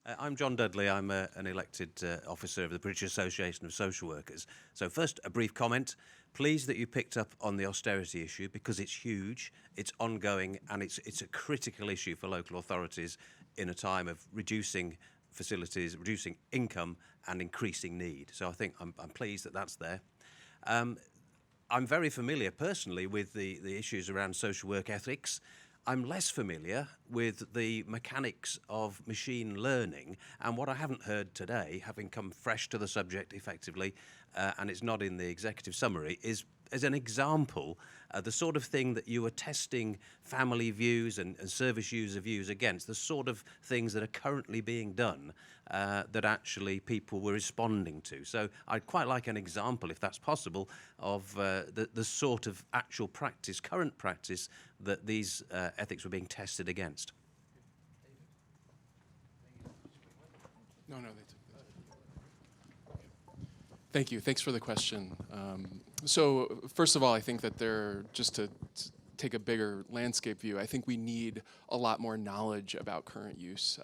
I'm John Dudley. I'm an elected officer of the British Association of Social Workers. So first, a brief comment. Pleased that you picked up on the austerity issue because it's huge, it's ongoing, and it's a critical issue for local authorities in a time of reducing facilities, reducing income, and increasing need. So I think I'm pleased that that's there. I'm very familiar personally with the issues around social work ethics. I'm less familiar with the mechanics of machine learning, and what I haven't heard today, having come fresh to the subject effectively, and it's not in the executive summary, is as an example, the sort of thing that you are testing family views and service user views against, the sort of things that are currently being done that actually people were responding to. So I'd quite like an example, if that's possible, of the sort of actual practice, current practice, that these ethics were being tested against. No, they took. Thank you. Thanks for the question. So first of all, I think that just to take a bigger landscape view, I think we need a lot more knowledge about current use.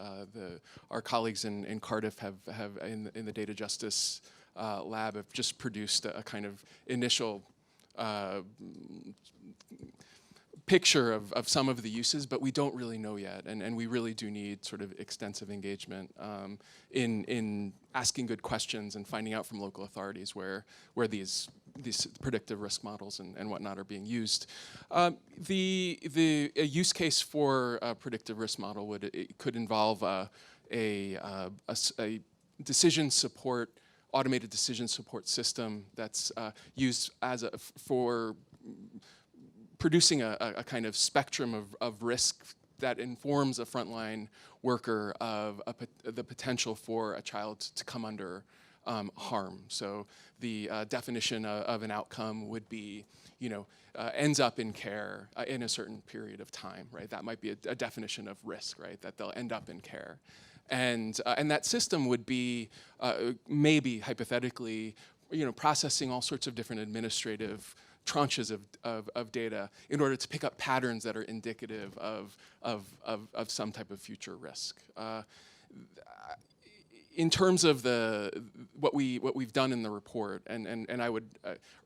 Our colleagues in Cardiff have in the data justice lab have just produced a kind of initial picture of some of the uses, but we don't really know yet, and we really do need sort of extensive engagement in asking good questions and finding out from local authorities where these predictive risk models and whatnot are being used. A use case for a predictive risk model could involve a decision support, automated decision support system that's used for producing a kind of spectrum of risk that informs a frontline worker of the potential for a child to come under harm. So the definition of an outcome would be, ends up in care in a certain period of time, right? That might be a definition of risk, right? That they'll end up in care. And that system would be maybe hypothetically, processing all sorts of different administrative tranches of data in order to pick up patterns that are indicative of some type of future risk. In terms of what we've done in the report, and I would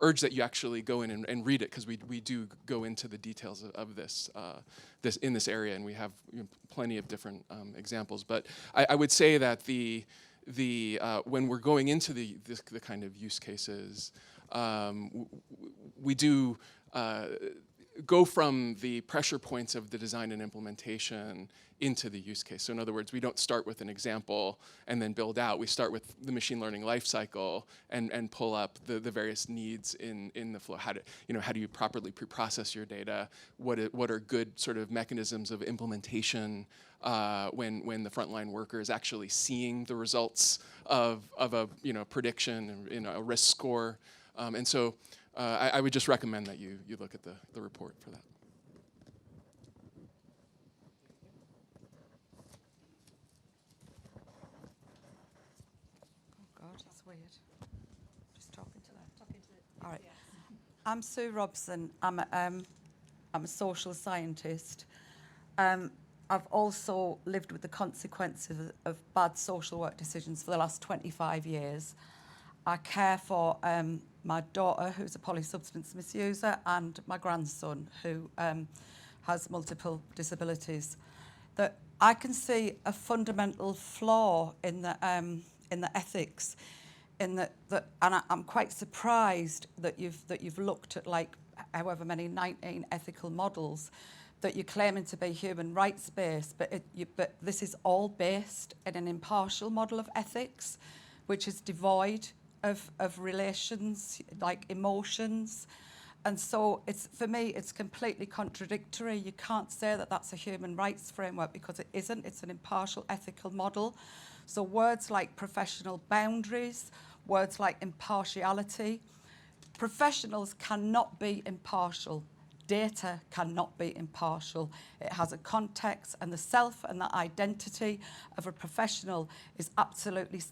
urge that you actually go in and read it, because we do go into the details of this in this area, and we have plenty of different examples. But I would say that when we're going into the kind of use cases, we do go from the pressure points of the design and implementation into the use case. So in other words, we don't start with an example and then build out. We start with the machine learning lifecycle and pull up the various needs in the flow. How do you properly pre-process your data? What are good sort of mechanisms of implementation when the frontline worker is actually seeing the results of a prediction, a risk score? And so I would just recommend that you look at the report for that. Oh God, that's weird. Just talking to them. All right. Yes. I'm Sue Robson. I'm a social scientist. I've also lived with the consequences of bad social work decisions for the last 25 years. I care for my daughter, who's a polysubstance misuser, and my grandson, who has multiple disabilities. That I can see a fundamental flaw in the ethics, and I'm quite surprised that you've looked at however many 19 ethical models that you're claiming to be human rights based, but this is all based in an impartial model of ethics, which is devoid of relations, like emotions. And so for me, it's completely contradictory. You can't say that that's a human rights framework, because it isn't. It's an impartial ethical model. So words like professional boundaries, words like impartiality, professionals cannot be impartial. Data cannot be impartial. It has a context, and the self and the identity of a professional is absolutely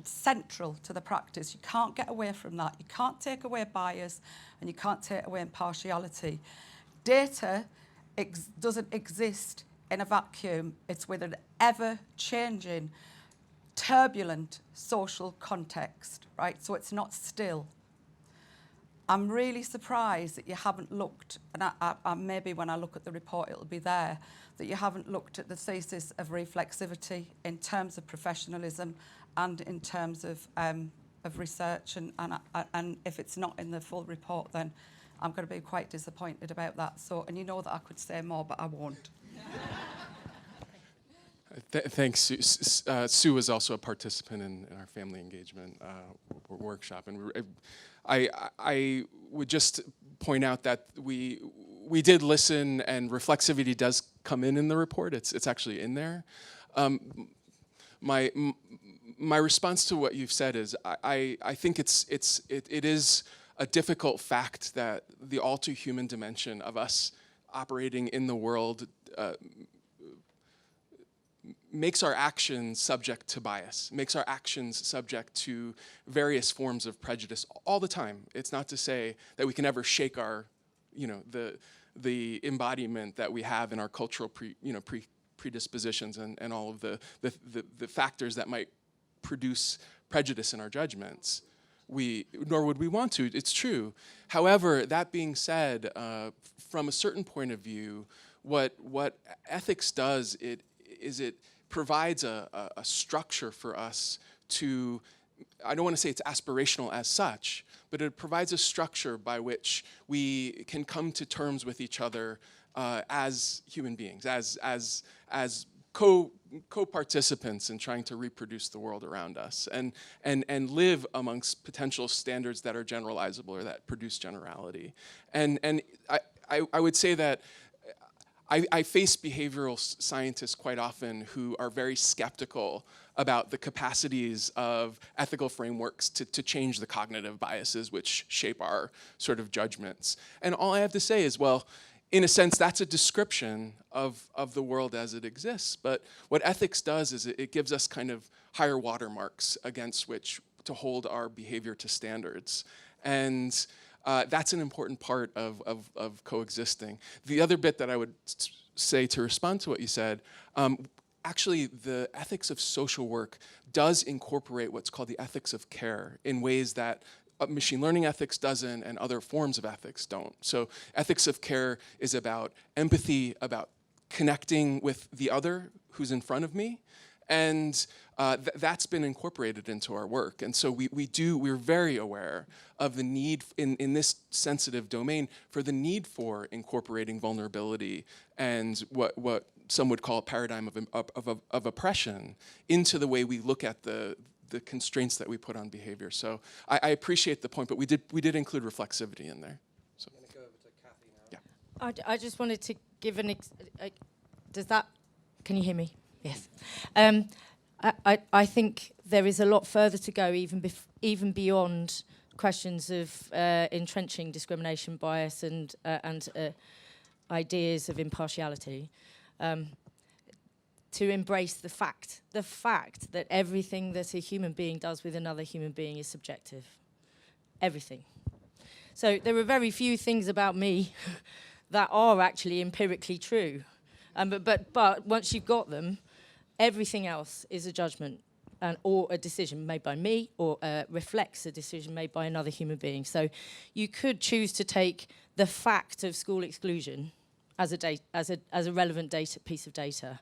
central to the practice. You can't get away from that. You can't take away bias, and you can't take away impartiality. Data doesn't exist in a vacuum. It's with an ever-changing, turbulent social context, right? So it's not still. I'm really surprised that you haven't looked, and I maybe when I look at the report it'll be there, that you haven't looked at the thesis of reflexivity in terms of professionalism and in terms of research. And if it's not in the full report, then I'm going to be quite disappointed about that. So, and you know that I could say more, but I won't. Thanks, Sue. Sue was also a participant in our family engagement workshop, and I would just point out that we did listen, and reflexivity does come in the report. It's actually in there. My response to what you've said is I think it is a difficult fact that the all too human dimension of us operating in the world makes our actions subject to bias, makes our actions subject to various forms of prejudice all the time. It's not to say that we can ever shake our, the embodiment that we have in our cultural predispositions and all of the factors that might produce prejudice in our judgments. Nor would we want to, it's true. However, that being said, from a certain point of view, what ethics does, it provides a structure for us to, I don't want to say it's aspirational as such, but it provides a structure by which we can come to terms with each other as human beings, as co-participants in trying to reproduce the world around us, and live amongst potential standards that are generalizable or that produce generality. And I would say that I face behavioral scientists quite often who are very skeptical about the capacities of ethical frameworks to change the cognitive biases which shape our sort of judgments. And all I have to say is, well, in a sense, that's a description of the world as it exists. But what ethics does is it gives us kind of higher watermarks against which to hold our behavior to standards. And that's an important part of coexisting. The other bit that I would say to respond to what you said, actually the ethics of social work does incorporate what's called the ethics of care in ways that machine learning ethics doesn't and other forms of ethics don't. So ethics of care is about empathy, about connecting with the other who's in front of me, and that's been incorporated into our work. And so we're very aware of the need in this sensitive domain for the need for incorporating vulnerability and what some would call a paradigm of oppression into the way we look at the constraints that we put on behavior. So I appreciate the point, but we did include reflexivity in there. So. I'm going to go over to Kathy now. I just wanted to give can you hear me? Yes. I think there is a lot further to go, even beyond questions of entrenching discrimination, bias, and ideas of impartiality. To embrace the fact that everything that a human being does with another human being is subjective. Everything. So there are very few things about me that are actually empirically true. But once you've got them, everything else is a judgment or a decision made by me or reflects a decision made by another human being. So you could choose to take the fact of school exclusion as a relevant piece of data.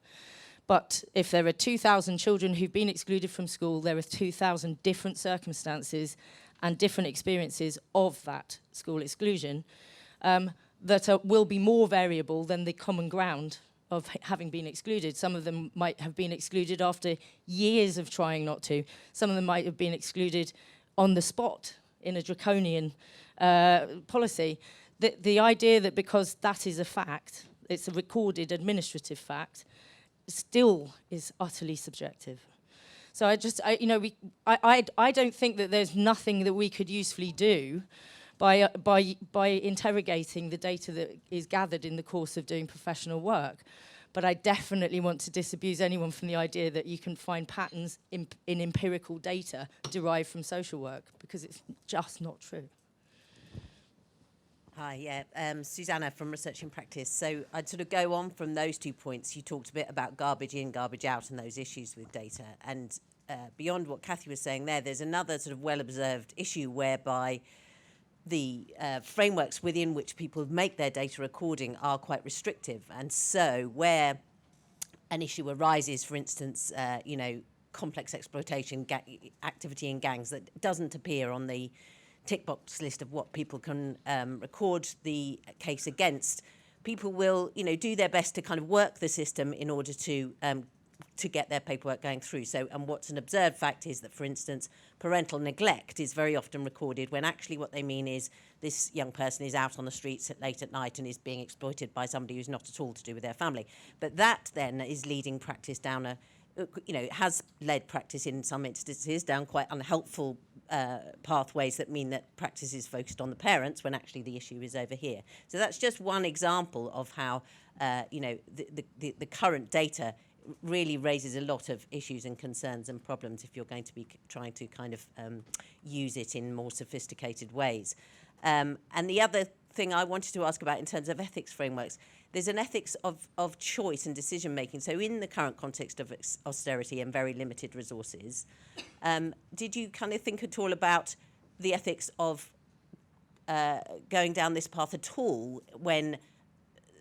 But if there are 2,000 children who've been excluded from school, there are 2,000 different circumstances and different experiences of that school exclusion that will be more variable than the common ground of having been excluded. Some of them might have been excluded after years of trying not to. Some of them might have been excluded on the spot in a draconian policy. The idea that because that is a fact, it's a recorded administrative fact, still is utterly subjective. So I don't think that there's nothing that we could usefully do by interrogating the data that is gathered in the course of doing professional work. But I definitely want to disabuse anyone from the idea that you can find patterns in empirical data derived from social work, because it's just not true. Hi, yeah, Susanna from Research in Practice. So I'd sort of go on from those 2 points. You talked a bit about garbage in, garbage out and those issues with data. And beyond what Cathy was saying there's another sort of well-observed issue whereby the frameworks within which people make their data recording are quite restrictive. And so where an issue arises, for instance, complex exploitation activity in gangs that doesn't appear on the tick box list of what people can record the case against, people will, do their best to kind of work the system in order to get their paperwork going through. So, and what's an observed fact is that, for instance, parental neglect is very often recorded when actually what they mean is this young person is out on the streets late at night and is being exploited by somebody who's not at all to do with their family. But that then is leading practice down it has led practice in some instances down quite unhelpful pathways that mean that practice is focused on the parents when actually the issue is over here. So that's just one example of how, the current data really raises a lot of issues and concerns and problems if you're going to be trying to kind of use it in more sophisticated ways. And the other thing I wanted to ask about in terms of ethics frameworks, there's an ethics of choice and decision making. So in the current context of austerity and very limited resources, did you kind of think at all about the ethics of going down this path at all when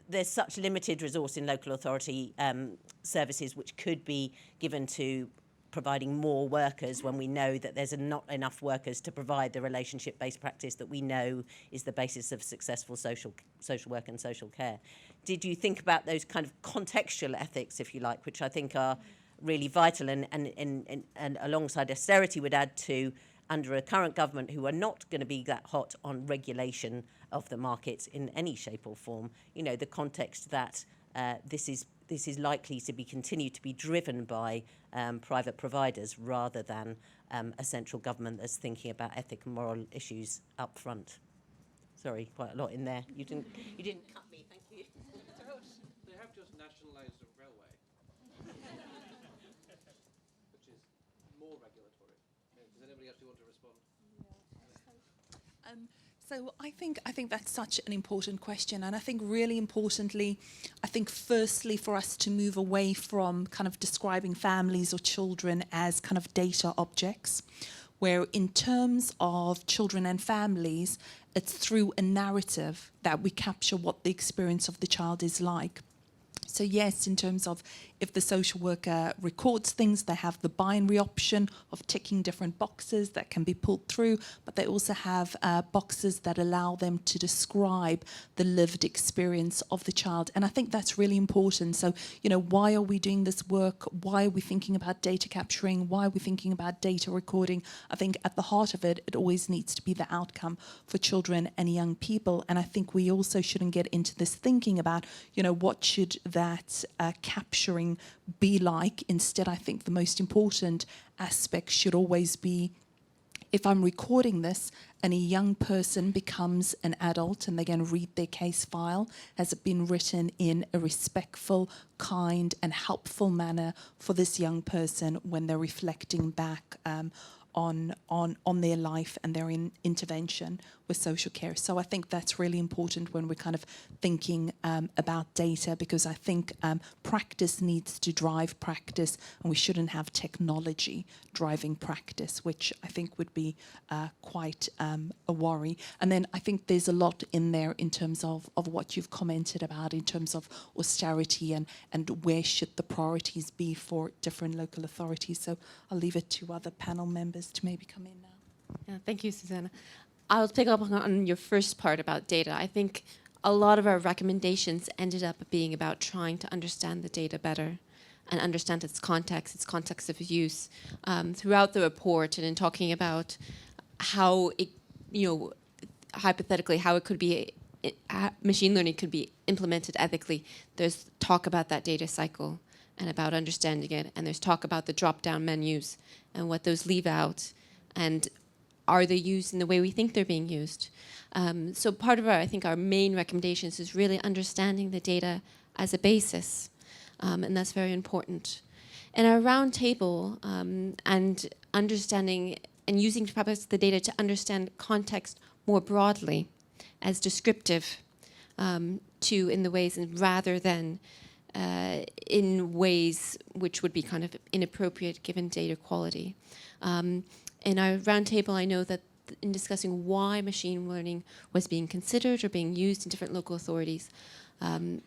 there's such limited resource in local authority services which could be given to providing more workers when we know that there's not enough workers to provide the relationship-based practice that we know is the basis of successful social work and social care? Did you think about those kind of contextual ethics, if you like, which I think are really vital and alongside austerity would add to, under a current government who are not going to be that hot on regulation of the markets in any shape or form, the context that this is likely to be continued to be driven by private providers rather than a central government that's thinking about ethic and moral issues up front. Sorry, quite a lot in there. You didn't cut me, thank you. They have just nationalised a railway, which is more regulatory. Does anybody else want to respond? So I think that's such an important question, and I think really importantly, I think firstly for us to move away from kind of describing families or children as kind of data objects, where in terms of children and families, it's through a narrative that we capture what the experience of the child is like. So yes, in terms of if the social worker records things, they have the binary option of ticking different boxes that can be pulled through, but they also have boxes that allow them to describe the lived experience of the child. And I think that's really important. So, why are we doing this work? Why are we thinking about data capturing? Why are we thinking about data recording? I think at the heart of it, it always needs to be the outcome for children and young people. And I think we also shouldn't get into this thinking about, what should that capturing be like. Instead, I think the most important aspect should always be, if I'm recording this and a young person becomes an adult and they're going to read their case file, has it been written in a respectful, kind and helpful manner for this young person when they're reflecting back on their life and their intervention with social care. So I think that's really important when we're kind of thinking about data, because I think practice needs to drive practice, and we shouldn't have technology driving practice, which I think would be quite a worry. And then I think there's a lot in there in terms of what you've commented about in terms of austerity and where should the priorities be for different local authorities. So I'll leave it to other panel members to maybe come in now. Yeah, thank you, Susanna. I'll pick up on your first part about data. I think a lot of our recommendations ended up being about trying to understand the data better and understand its context of use throughout the report, and in talking about how it, hypothetically, how it could be, machine learning could be implemented ethically. There's talk about that data cycle and about understanding it, and there's talk about the drop-down menus and what those leave out, and are they used in the way we think they're being used? So part of our main recommendations is really understanding the data as a basis, and that's very important. In our round table, and understanding and using perhaps the data to understand context more broadly, as descriptive to in the ways, and rather than in ways which would be kind of inappropriate given data quality. In our roundtable, I know that in discussing why machine learning was being considered or being used in different local authorities,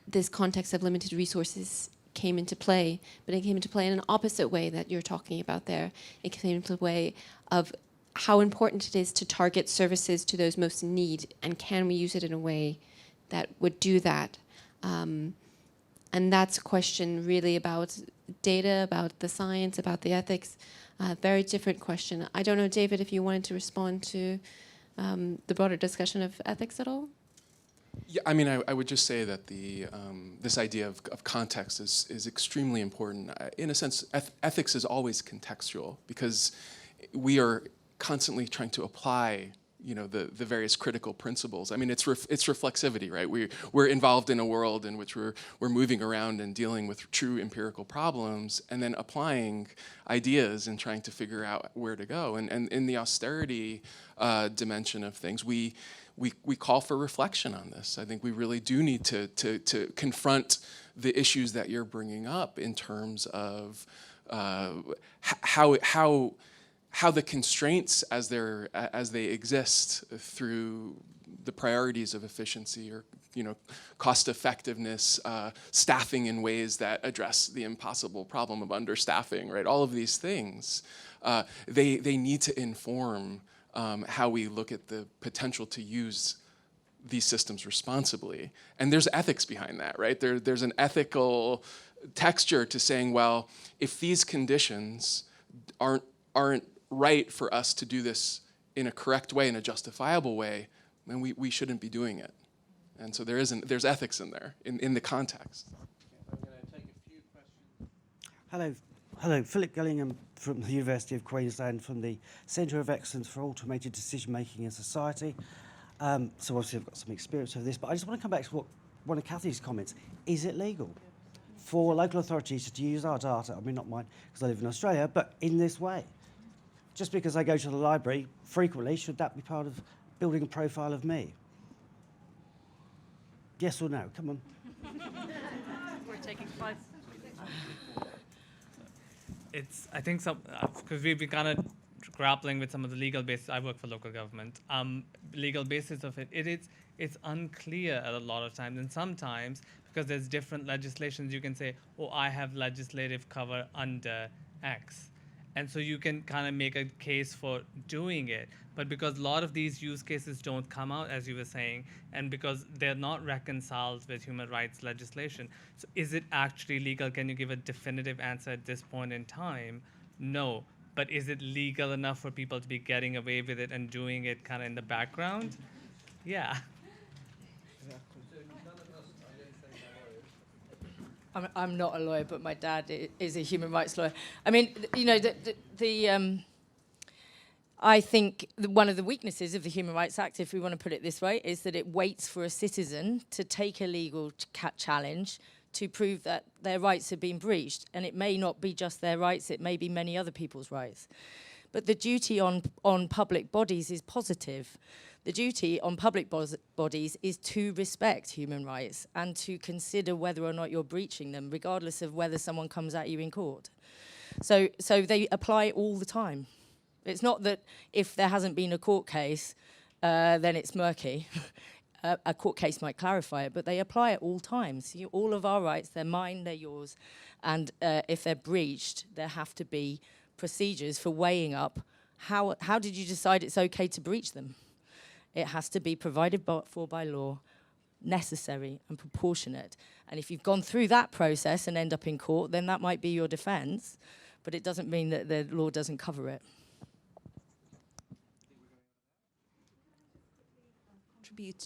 this context of limited resources came into play, but it came into play in an opposite way that you're talking about there. It came into the way of how important it is to target services to those most in need, and can we use it in a way that would do that? And that's a question really about data, about the science, about the ethics. Very different question. I don't know, David, if you wanted to respond to the broader discussion of ethics at all? Yeah, I mean, I would just say that this idea of context is extremely important. In a sense, ethics is always contextual, because we are constantly trying to apply, you know, the various critical principles. I mean, it's reflexivity, right? We're involved in a world in which we're moving around and dealing with true empirical problems, and then applying ideas and trying to figure out where to go. And in the austerity dimension of things, we call for reflection on this. I think we really do need to confront the issues that you're bringing up in terms of how the constraints as they exist through the priorities of efficiency, or, you know, cost effectiveness, staffing in ways that address the impossible problem of understaffing, right? All of these things, they need to inform how we look at the potential to use these systems responsibly. And there's ethics behind that, right? There's an ethical texture to saying, well, if these conditions aren't right for us to do this in a correct way, in a justifiable way, then we shouldn't be doing it. And so there's ethics in there, in the context. I'm going to take a few questions. Hello, Philip Gillingham from the University of Queensland, from the Centre of Excellence for Automated Decision Making in Society. So obviously I've got some experience of this, but I just want to come back to one of Kathy's comments. Is it legal for local authorities to use our data, I mean not mine because I live in Australia, but in this way? Just because I go to the library frequently, should that be part of building a profile of me? Yes or no? Come on. We're taking 5. I think because we've been kind of grappling with some of the legal basis. I work for local government. Legal basis of it. It's unclear a lot of times, and sometimes because there's different legislations, you can say, oh, I have legislative cover under X. And so you can kind of make a case for doing it. But because a lot of these use cases don't come out, as you were saying, and because they're not reconciled with human rights legislation, so is it actually legal? Can you give a definitive answer at this point in time? No. But is it legal enough for people to be getting away with it and doing it kind of in the background? Yeah. I'm not a lawyer, but my dad is a human rights lawyer. I mean, you know, I think one of the weaknesses of the Human Rights Act, if we want to put it this way, is that it waits for a citizen to take a legal challenge to prove that their rights have been breached. And it may not be just their rights, it may be many other people's rights. But the duty on public bodies is positive. The duty on public bodies is to respect human rights and to consider whether or not you're breaching them, regardless of whether someone comes at you in court. So they apply all the time. It's not that if there hasn't been a court case, then it's murky. A court case might clarify it, but they apply it all times. All of our rights, they're mine, they're yours. And if they're breached, there have to be procedures for weighing up how did you decide it's okay to breach them? It has to be provided for by law, necessary and proportionate. And if you've gone through that process and end up in court, then that might be your defense, but it doesn't mean that the law doesn't cover it.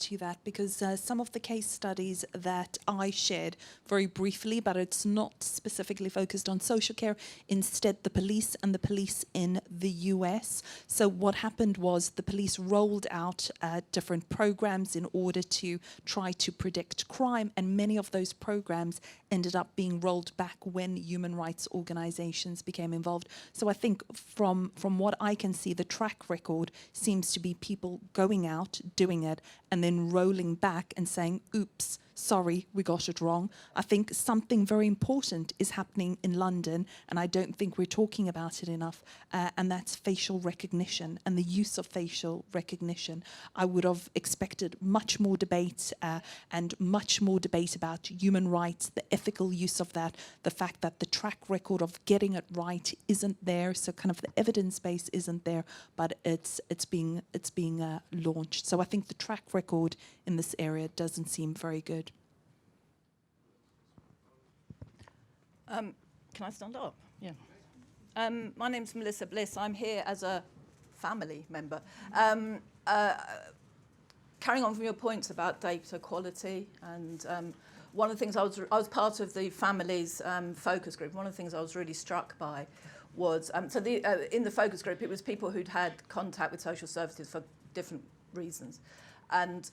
To that, because some of the case studies that I shared very briefly, but it's not specifically focused on social care, instead the police and the police in the US. So what happened was the police rolled out different programs in order to try to predict crime, and many of those programs ended up being rolled back when human rights organizations became involved. So I think from what I can see, the track record seems to be people going out, doing it, and then rolling back and saying, oops, sorry, we got it wrong. I think something very important is happening in London, and I don't think we're talking about it enough, and that's facial recognition and the use of facial recognition. I would have expected much more debate and much more debate about human rights, the ethical use of that, the fact that the track record of getting it right isn't there, so kind of the evidence base isn't there, but it's being launched. So I think the track record in this area doesn't seem very good. Can I stand up? Yeah. My name's Melissa Bliss. I'm here as a family member. Carrying on from your points about data quality, and one of the things I was part of the family's focus group. One of the things I was really struck by was in the focus group, it was people who'd had contact with social services for different reasons, and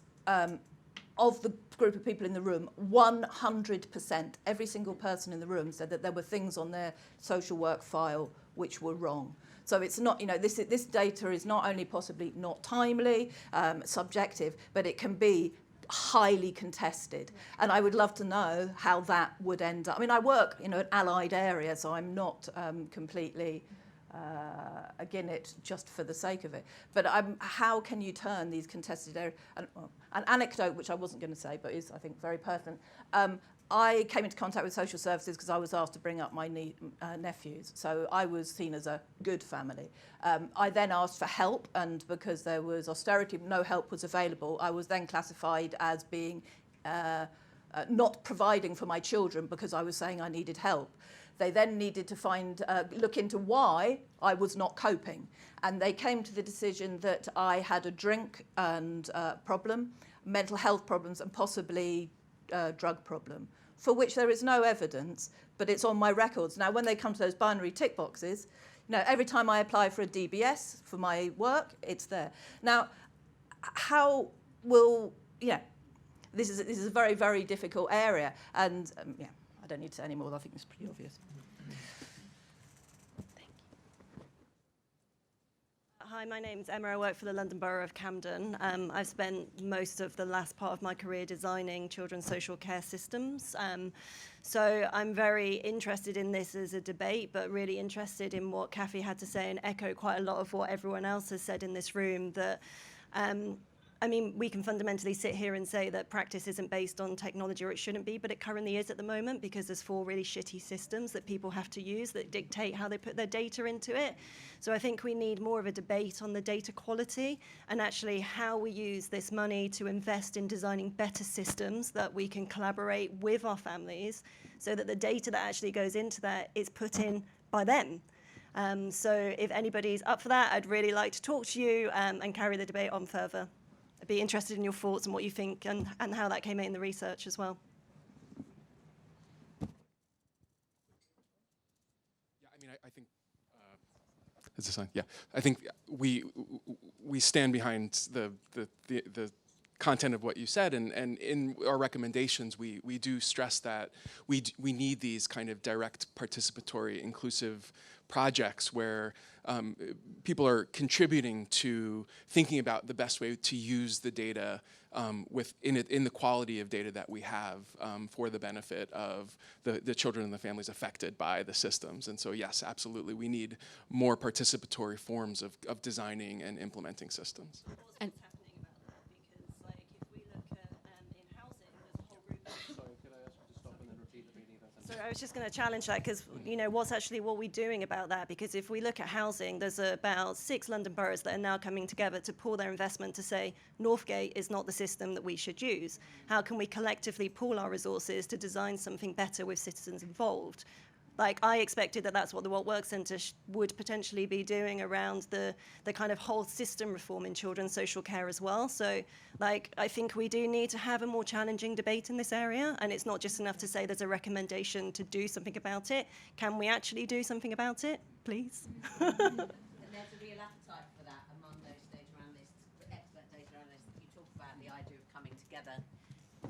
of the group of people in the room, 100%, every single person in the room said that there were things on their social work file which were wrong. So it's not, this data is not only possibly not timely, subjective, but it can be highly contested. And I would love to know how that would end up. I mean, I work in an allied area, so I'm not completely again it just for the sake of it. But how can you turn these contested areas? An anecdote, which I wasn't going to say, but is, I think, very pertinent. I came into contact with social services because I was asked to bring up my nephews. So I was seen as a good family. I then asked for help, and because there was austerity, no help was available, I was then classified as being not providing for my children because I was saying I needed help. They then needed to look into why I was not coping. And they came to the decision that I had a drink and problem, mental health problems, and possibly drug problem, for which there is no evidence, but it's on my records. Now, when they come to those binary tick boxes, every time I apply for a DBS for my work, it's there. Now, how will, this is a very, very difficult area, and I don't need to say any more. I think it's pretty obvious. Hi, my name's Emma. I work for the London Borough of Camden. I've spent most of the last part of my career designing children's social care systems. So I'm very interested in this as a debate, but really interested in what Kathy had to say and echo quite a lot of what everyone else has said in this room, that we can fundamentally sit here and say that practice isn't based on technology, or it shouldn't be, but it currently is at the moment, because there's 4 really shitty systems that people have to use that dictate how they put their data into it. So I think we need more of a debate on the data quality and actually how we use this money to invest in designing better systems that we can collaborate with our families, so that the data that actually goes into that is put in by them. So if anybody's up for that, I'd really like to talk to you and carry the debate on further. I'd be interested in your thoughts and what you think, and how that came out in the research as well. Yeah, I think, is this on? Yeah, I think we stand behind the content of what you said, and in our recommendations, we do stress that we need these kind of direct, participatory, inclusive projects where people are contributing to thinking about the best way to use the data in the quality of data that we have for the benefit of the children and the families affected by the systems. And so yes, absolutely, we need more participatory forms of designing and implementing systems. And So I was just going to challenge that, because what we're doing about that, because if we look at housing, there's about 6 London boroughs that are now coming together to pool their investment to say Northgate is not the system that we should use. How can we collectively pool our resources to design something better with citizens involved? Like, I expected that that's what the World Work Centre would potentially be doing around the kind of whole system reform in children's social care as well. So, I think we do need to have a more challenging debate in this area, and it's not just enough to say there's a recommendation to do something about it. Can we actually do something about it, please? And there's a real appetite for that among those data analysts, expert data analysts. You talk about the idea of coming together.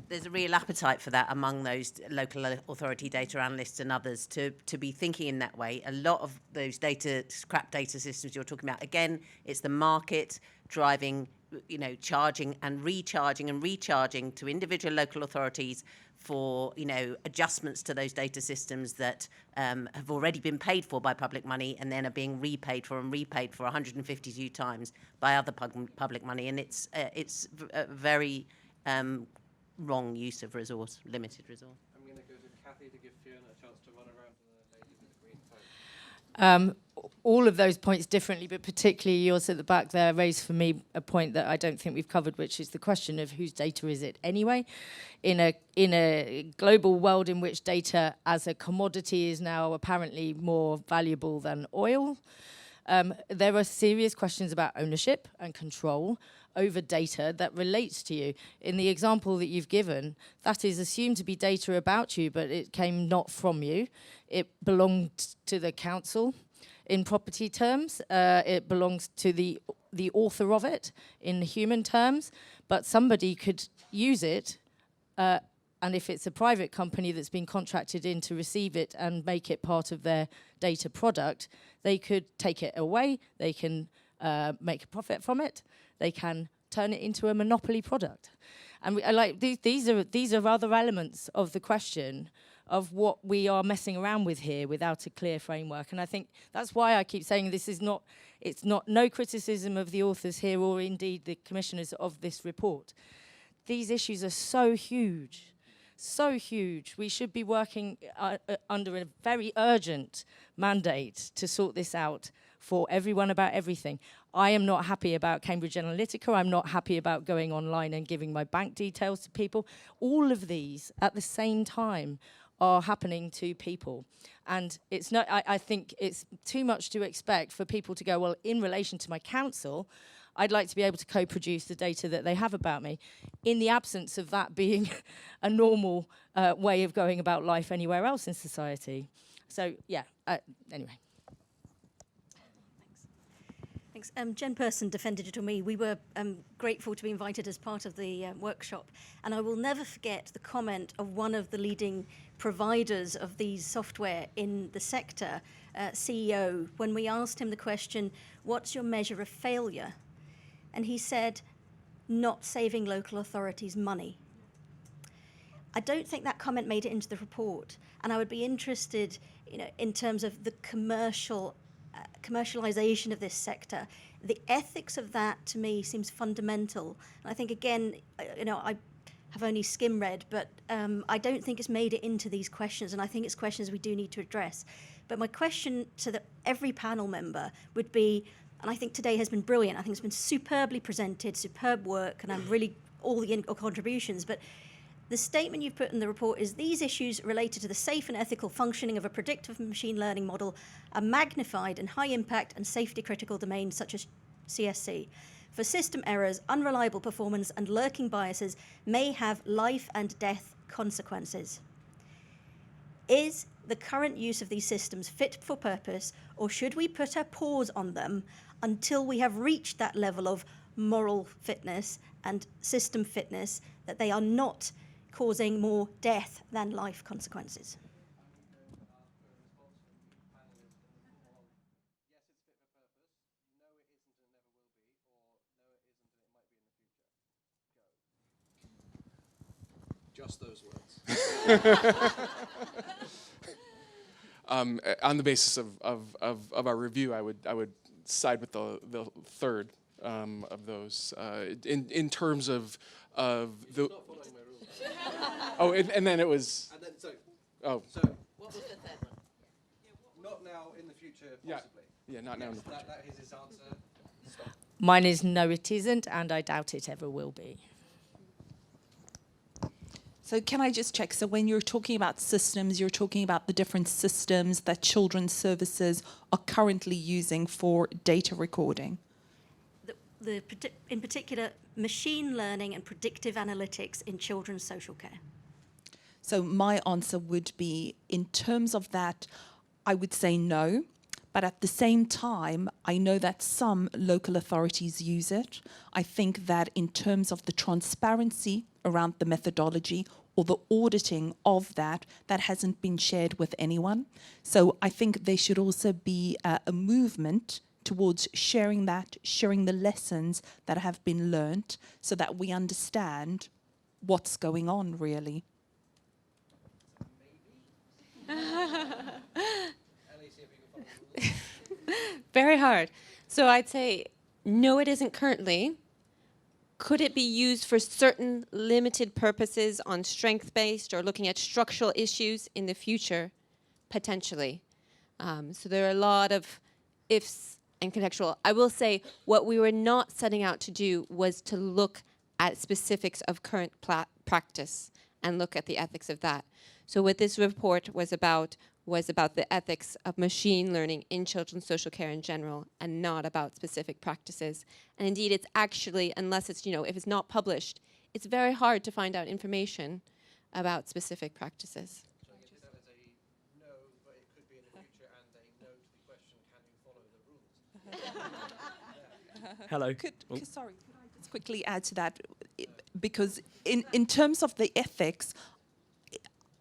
There's a real appetite for that among those local authority data analysts and others to be thinking in that way. A lot of those scrap data systems you're talking about, again, it's the market driving charging and recharging to individual local authorities for, adjustments to those data systems that have already been paid for by public money and then are being repaid for 152 times by other public money. And it's a very wrong use of resource, limited resource. I'm going to go to Kathy to give Fiona a chance to run around to the lady with the green phone. All of those points differently, but particularly yours at the back there raised for me a point that I don't think we've covered, which is the question of whose data is it anyway? In a global world in which data as a commodity is now apparently more valuable than oil, there are serious questions about ownership and control over data that relates to you. In the example that you've given, that is assumed to be data about you, but it came not from you. It belonged to the council. In property terms, it belongs to the author of it in human terms, but somebody could use it, and if it's a private company that's been contracted in to receive it and make it part of their data product, they could take it away, they can make a profit from it, they can turn it into a monopoly product. And these are other elements of the question of what we are messing around with here without a clear framework. And I think that's why I keep saying it's not no criticism of the authors here or indeed the commissioners of this report. These issues are so huge. We should be working under a very urgent mandate to sort this out for everyone about everything. I am not happy about Cambridge Analytica. I'm not happy about going online and giving my bank details to people. All of these at the same time are happening to people. And it's not, I think it's too much to expect for people to go, well, in relation to my council, I'd like to be able to co-produce the data that they have about me, in the absence of that being a normal way of going about life anywhere else in society. So, yeah, anyway. Thanks. Jen Person, Defend Digital Me. We were grateful to be invited as part of the workshop. And I will never forget the comment of one of the leading providers of these software in the sector, CEO, when we asked him the question, what's your measure of failure? And he said, not saving local authorities money. I don't think that comment made it into the report. And I would be interested, in terms of the commercialization of this sector. The ethics of that, to me, seems fundamental. And I think, again, I have only skim read, but I don't think it's made it into these questions, and I think it's questions we do need to address. But my question to every panel member would be, and I think today has been brilliant, I think it's been superbly presented, superb work, and I'm really all the contributions, but the statement you've put in the report is these issues related to the safe and ethical functioning of a predictive machine learning model are magnified in high impact and safety critical domains such as CSC. For system errors, unreliable performance and lurking biases may have life and death consequences. Is the current use of these systems fit for purpose, or should we put a pause on them until we have reached that level of moral fitness and system fitness that they are not causing more death than life consequences? Just those words. On the basis of our review, I would side with the third of those in terms of the. Oh, and then it was. And then so. Oh. So what was the third one? Not now, in the future, possibly. Yeah, not now in the future. That is his answer. Stop. Mine is no, it isn't, and I doubt it ever will be. So can I just check, so when you're talking about systems, you're talking about the different systems that children's services are currently using for data recording? In particular, machine learning and predictive analytics in children's social care. So my answer would be, in terms of that, I would say no. But at the same time, I know that some local authorities use it. I think that in terms of the transparency around the methodology or the auditing of that hasn't been shared with anyone. So I think there should also be a movement towards sharing the lessons that have been learnt so that we understand what's going on, really. Very hard. So I'd say, no, it isn't currently. Could it be used for certain limited purposes on strength-based or looking at structural issues in the future? Potentially. So there are a lot of ifs and contextual. I will say what we were not setting out to do was to look at specifics of current practice and look at the ethics of that. So what this report was about the ethics of machine learning in children's social care in general and not about specific practices. And indeed, it's actually, unless it's, if it's not published, it's very hard to find out information about specific practices. So you did that as a no, but it could be in the future, and a no to the question, can you follow the rules? Hello. Sorry, could I just quickly add to that? Because in terms of the ethics,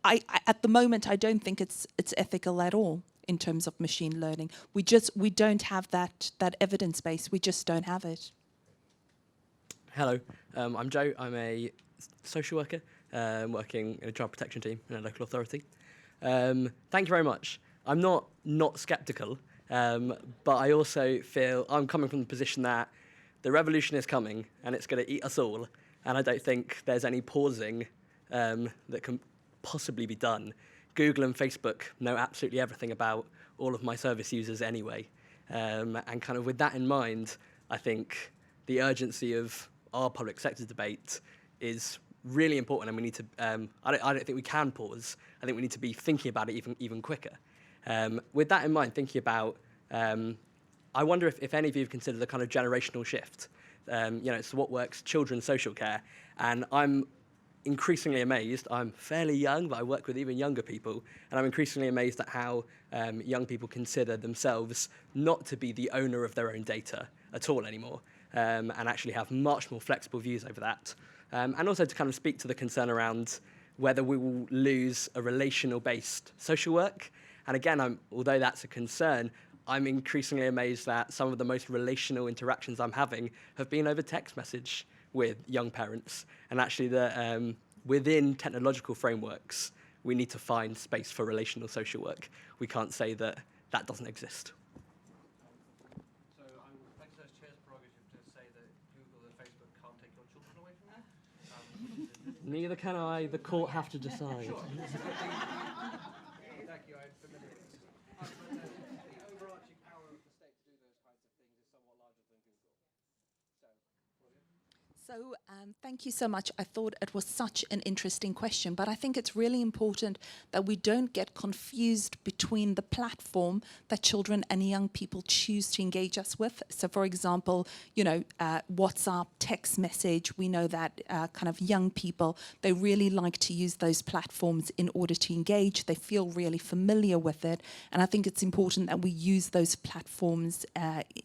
I at the moment I don't think it's ethical at all in terms of machine learning. We don't have that evidence base. We just don't have it. Hello, I'm Joe. I'm a social worker working in a child protection team in a local authority. Thank you very much. I'm not sceptical, but I also feel I'm coming from the position that the revolution is coming and it's going to eat us all, and I don't think there's any pausing that can possibly be done. Google and Facebook know absolutely everything about all of my service users anyway, and kind of with that in mind, I think the urgency of our public sector debate is really important, and we need to. I don't think we can pause. I think we need to be thinking about it even quicker. With that in mind, thinking about, I wonder if any of you have considered the kind of generational shift. So what works children's social care, and I'm increasingly amazed. I'm fairly young, but I work with even younger people, and I'm increasingly amazed at how young people consider themselves not to be the owner of their own data at all anymore, and actually have much more flexible views over that. And also to kind of speak to the concern around whether we will lose a relational-based social work. And again, although that's a concern, I'm increasingly amazed that some of the most relational interactions I'm having have been over text message with young parents, and actually within technological frameworks, we need to find space for relational social work. We can't say that doesn't exist. So I would take those chair's prerogative to say that Google and Facebook can't take your children away from you. Neither can I. The court have to decide. Sure. Thank you. I'm familiar with this. The overarching power of the state to do those kinds of things is somewhat larger than Google. So thank you so much. I thought it was such an interesting question, but I think it's really important that we don't get confused between the platform that children and young people choose to engage us with. So, for example, WhatsApp, text message, we know that kind of young people, they really like to use those platforms in order to engage. They feel really familiar with it. And I think it's important that we use those platforms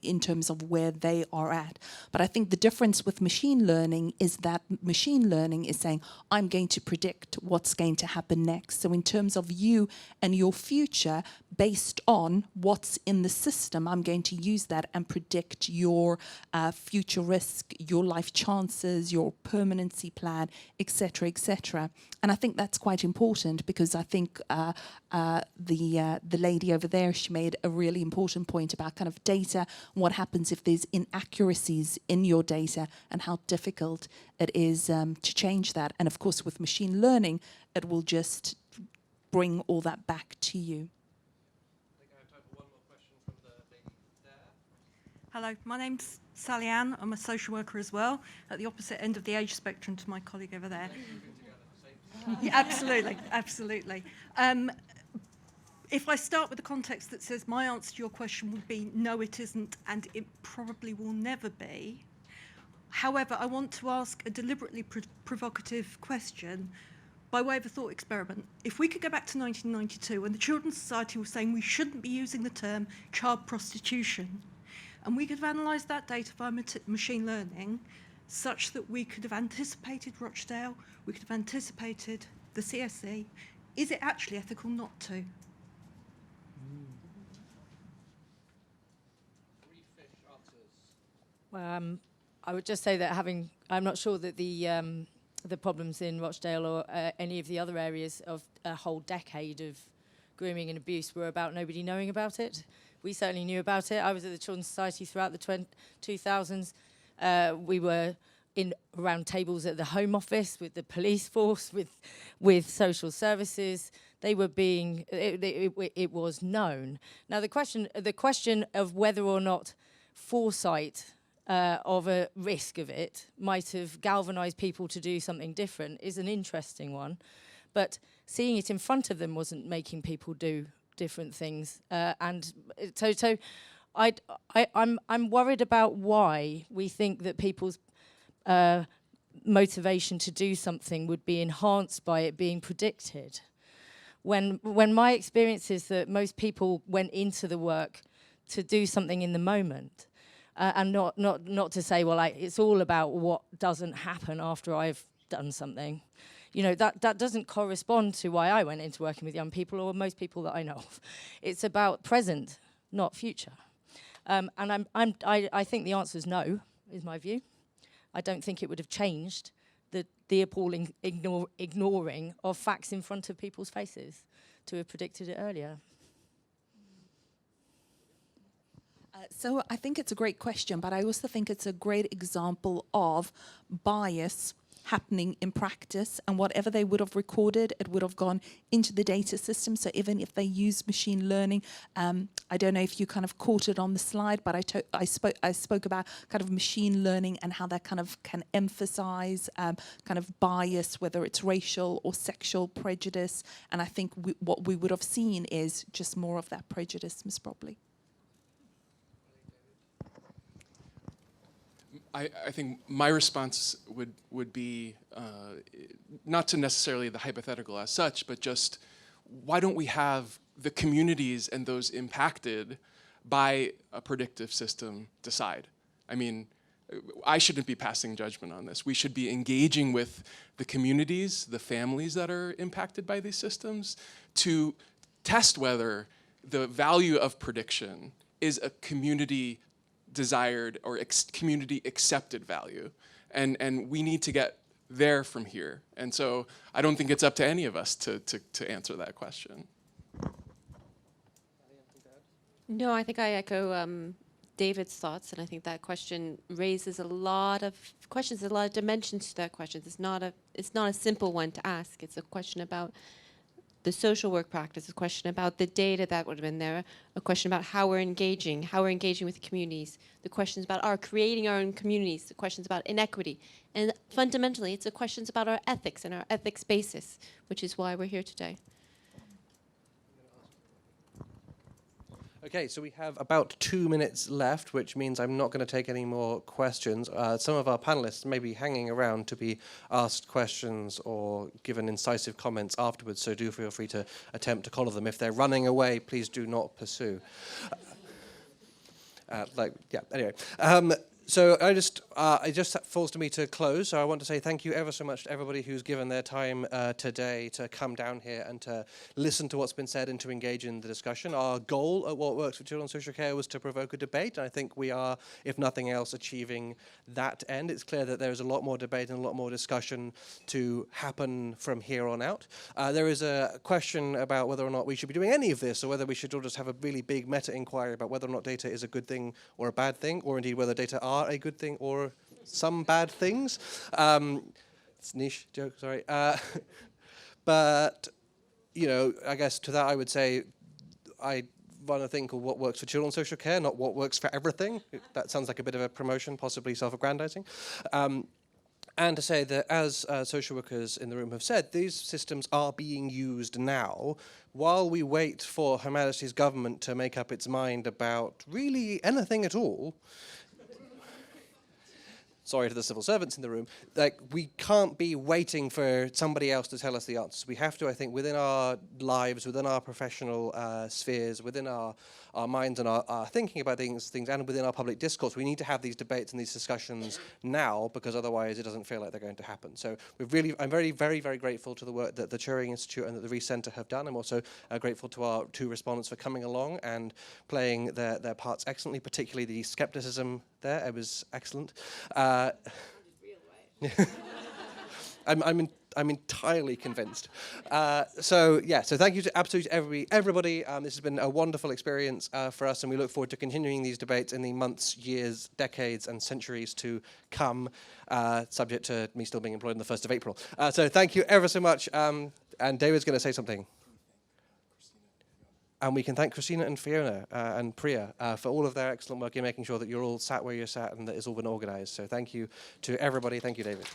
in terms of where they are at. But I think the difference with machine learning is that machine learning is saying, I'm going to predict what's going to happen next. So in terms of you and your future, based on what's in the system, I'm going to use that and predict your future risk, your life chances, your permanency plan, etc., etc. And I think that's quite important, because I think the lady over there, she made a really important point about kind of data, what happens if there's inaccuracies in your data, and how difficult it is to change that. And of course, with machine learning, it will just bring all that back to you. Hello, my name's Sally Ann. I'm a social worker as well, at the opposite end of the age spectrum to my colleague over there. Yeah, absolutely, absolutely. If I start with the context that says my answer to your question would be no, it isn't, and it probably will never be. However, I want to ask a deliberately provocative question by way of a thought experiment. If we could go back to 1992, when the Children's Society was saying we shouldn't be using the term child prostitution, and we could have analysed that data via machine learning such that we could have anticipated Rochdale, we could have anticipated the CSE, is it actually ethical not to? I would just say that I'm not sure that the problems in Rochdale or any of the other areas of a whole decade of grooming and abuse were about nobody knowing about it. We certainly knew about it. I was at the Children's Society throughout the 2000s. We were in round tables at the Home Office with the police force, with social services. They were being, it was known. Now the question of whether or not foresight of a risk of it might have galvanized people to do something different is an interesting one. But seeing it in front of them wasn't making people do different things. And so I'm worried about why we think that people's motivation to do something would be enhanced by it being predicted. When my experience is that most people went into the work to do something in the moment, and not to say, well, it's all about what doesn't happen after I've done something. You know, that doesn't correspond to why I went into working with young people or most people that I know of. It's about present, not future. And I think the answer is no, is my view. I don't think it would have changed the appalling ignoring of facts in front of people's faces to have predicted it earlier. So I think it's a great question, but I also think it's a great example of bias happening in practice, and whatever they would have recorded, it would have gone into the data system. So even if they use machine learning, I don't know if you kind of caught it on the slide, but I spoke about kind of machine learning and how that kind of can emphasize kind of bias, whether it's racial or sexual prejudice. And I think what we would have seen is just more of that prejudice, most probably. I think my response would be not to necessarily the hypothetical as such, but just why don't we have the communities and those impacted by a predictive system decide? I mean, I shouldn't be passing judgment on this. We should be engaging with the communities, the families that are impacted by these systems to test whether the value of prediction is a community desired or community accepted value. And we need to get there from here. And so I don't think it's up to any of us to answer that question. No, I think I echo David's thoughts, and I think that question raises a lot of questions, a lot of dimensions to that question. It's not a simple one to ask. It's a question about the social work practice, a question about the data that would have been there, a question about how we're engaging with the communities, the questions about our creating our own communities, the questions about inequity. And fundamentally, it's the questions about our ethics and our ethics basis, which is why we're here today. Okay, so we have about 2 minutes left, which means I'm not going to take any more questions. Some of our panelists may be hanging around to be asked questions or given incisive comments afterwards, so do feel free to attempt to collar them. If they're running away, please do not pursue. Anyway. So it just falls to me to close. So I want to say thank you ever so much to everybody who's given their time today to come down here and to listen to what's been said and to engage in the discussion. Our goal at What Works for Children Social Care was to provoke a debate. And I think we are, if nothing else, achieving that end. It's clear that there's a lot more debate and a lot more discussion to happen from here on out. There is a question about whether or not we should be doing any of this, or whether we should all just have a really big meta-inquiry about whether or not data is a good thing or a bad thing, or indeed whether data are a good thing or some bad things. It's a niche joke, sorry. But, you know, I guess to that I would say I run a thing called What Works for Children Social Care, not What Works for Everything. That sounds like a bit of a promotion, possibly self-aggrandizing. And to say that, as social workers in the room have said, these systems are being used now while we wait for Her Majesty's government to make up its mind about really anything at all. Sorry to the civil servants in the room, like, we can't be waiting for somebody else to tell us the answers. We have to, I think, within our lives, within our professional spheres, within our minds and our thinking about things, and within our public discourse, we need to have these debates and these discussions now, because otherwise it doesn't feel like they're going to happen. So I'm very, very, very grateful to the work that the Turing Institute and that the Rees Centre have done. I'm also grateful to our two respondents for coming along and playing their parts excellently, particularly the skepticism there. It was excellent. I'm entirely convinced. So thank you to absolutely everybody. This has been a wonderful experience for us, and we look forward to continuing these debates in the months, years, decades, and centuries to come, subject to me still being employed on the 1st of April. So thank you ever so much. And David's going to say something. And we can thank Christina and Fiona and Priya for all of their excellent work in making sure that you're all sat where you're sat and that it's all been organised. So thank you to everybody. Thank you, David.